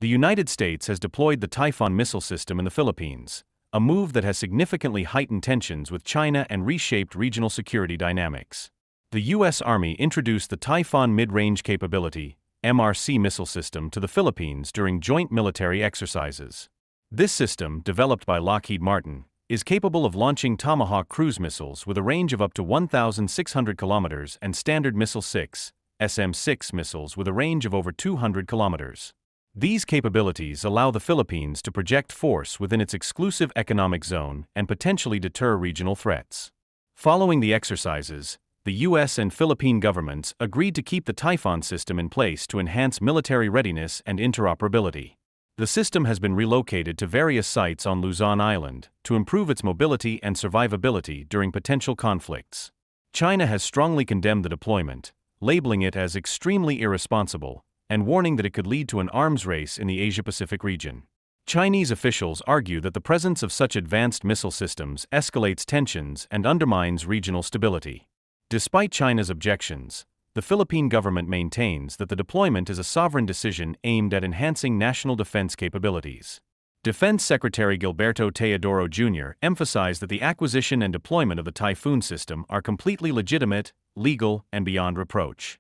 The United States has deployed the Typhon missile system in the Philippines, a move that has significantly heightened tensions with China and reshaped regional security dynamics. The U.S. Army introduced the Typhon Mid-Range Capability (MRC) missile system to the Philippines during joint military exercises. This system, developed by Lockheed Martin, is capable of launching Tomahawk cruise missiles with a range of up to 1,600 kilometers and Standard Missile-6 (SM-6) missiles with a range of over 200 kilometers. These capabilities allow the Philippines to project force within its exclusive economic zone and potentially deter regional threats. Following the exercises, the U.S. and Philippine governments agreed to keep the Typhon system in place to enhance military readiness and interoperability. The system has been relocated to various sites on Luzon Island to improve its mobility and survivability during potential conflicts. China has strongly condemned the deployment, labeling it as extremely irresponsible and warning that it could lead to an arms race in the Asia-Pacific region. Chinese officials argue that the presence of such advanced missile systems escalates tensions and undermines regional stability. Despite China's objections, the Philippine government maintains that the deployment is a sovereign decision aimed at enhancing national defense capabilities. Defense Secretary Gilberto Teodoro Jr. emphasized that the acquisition and deployment of the Typhoon system are completely legitimate, legal, and beyond reproach.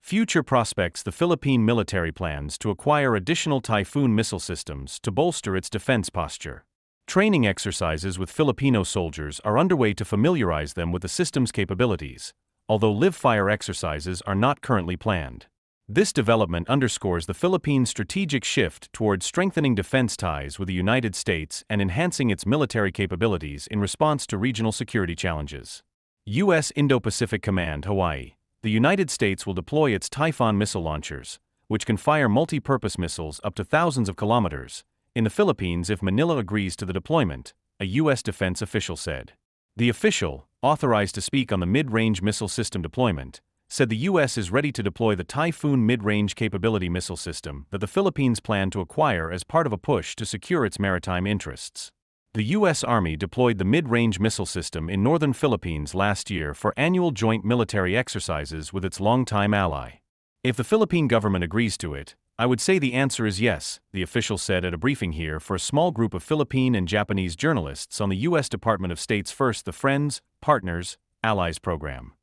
Future prospects: the Philippine military plans to acquire additional Typhoon missile systems to bolster its defense posture. Training exercises with Filipino soldiers are underway to familiarize them with the system's capabilities, although live-fire exercises are not currently planned. This development underscores the Philippines' strategic shift toward strengthening defense ties with the United States and enhancing its military capabilities in response to regional security challenges. U.S. Indo-Pacific Command, Hawaii. The United States will deploy its Typhon missile launchers, which can fire multi-purpose missiles up to thousands of kilometers, in the Philippines if Manila agrees to the deployment, a U.S. defense official said. The official, authorized to speak on the mid-range missile system deployment, said the U.S. is ready to deploy the Typhoon Mid-Range Capability missile system that the Philippines plan to acquire as part of a push to secure its maritime interests. The U.S. Army deployed the mid-range missile system in northern Philippines last year for annual joint military exercises with its longtime ally. If the Philippine government agrees to it, I would say the answer is yes, the official said at a briefing here for a small group of Philippine and Japanese journalists on the U.S. Department of State's first the Friends, Partners, Allies program.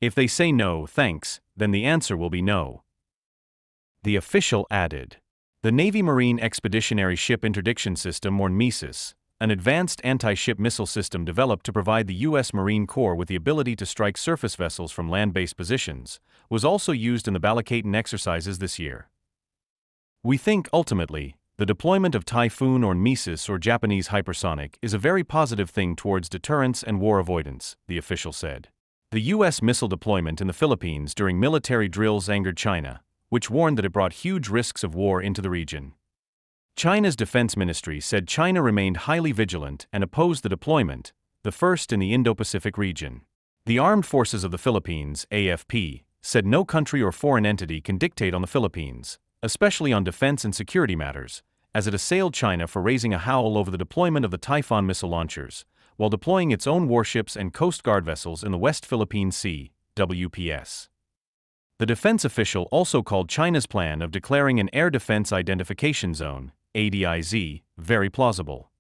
If they say no, thanks, then the answer will be no. The official added. The Navy Marine Expeditionary Ship Interdiction System or NMESIS, an advanced anti-ship missile system developed to provide the U.S. Marine Corps with the ability to strike surface vessels from land-based positions, was also used in the Balikatan exercises this year. We think, ultimately, the deployment of Typhoon or NMESIS or Japanese hypersonic is a very positive thing towards deterrence and war avoidance, the official said. The U.S. missile deployment in the Philippines during military drills angered China, which warned that it brought huge risks of war into the region. China's defense ministry said China remained highly vigilant and opposed the deployment, the first in the Indo-Pacific region. The Armed Forces of the Philippines, AFP, said no country or foreign entity can dictate on the Philippines, especially on defense and security matters, as it assailed China for raising a howl over the deployment of the Typhon missile launchers, while deploying its own warships and Coast Guard vessels in the West Philippine Sea, WPS. The defense official also called China's plan of declaring an Air Defense Identification Zone, ADIZ, very plausible.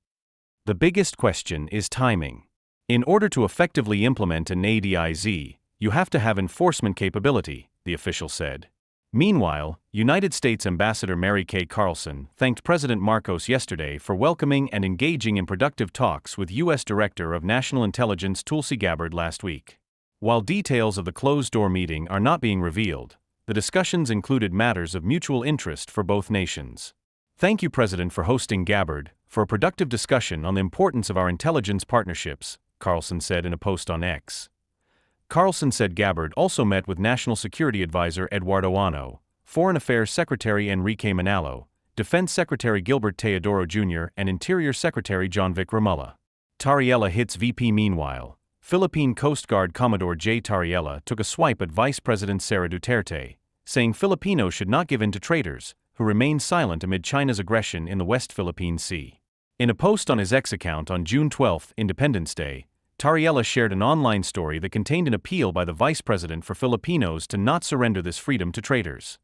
The biggest question is timing. In order to effectively implement an ADIZ, you have to have enforcement capability, the official said. Meanwhile, United States Ambassador Mary Kay Carlson thanked President Marcos yesterday for welcoming and engaging in productive talks with U.S. Director of National Intelligence Tulsi Gabbard last week. While details of the closed-door meeting are not being revealed, the discussions included matters of mutual interest for both nations. Thank you, President, for hosting Gabbard, for a productive discussion on the importance of our intelligence partnerships, Carlson said in a post on X. Carlson said Gabbard also met with National Security Advisor Eduardo Ano, Foreign Affairs Secretary Enrique Manalo, Defense Secretary Gilbert Teodoro Jr. and Interior Secretary John Vic Ramulla. Tariela hits VP. Meanwhile, Philippine Coast Guard Commodore J. Tariela took a swipe at Vice President Sara Duterte, saying Filipinos should not give in to traitors, who remain silent amid China's aggression in the West Philippine Sea. In a post on his X account on June 12, Independence Day, Tariela shared an online story that contained an appeal by the Vice President for Filipinos to not surrender this freedom to traitors.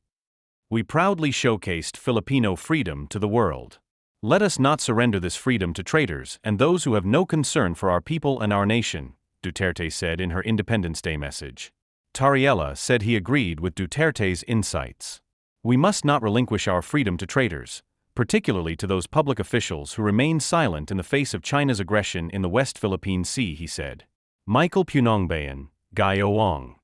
We proudly showcased Filipino freedom to the world. Let us not surrender this freedom to traitors and those who have no concern for our people and our nation, Duterte said in her Independence Day message. Tariella said he agreed with Duterte's insights. We must not relinquish our freedom to traitors, particularly to those public officials who remain silent in the face of China's aggression in the West Philippine Sea, he said. Michael Punongbayan, Gayo Wong.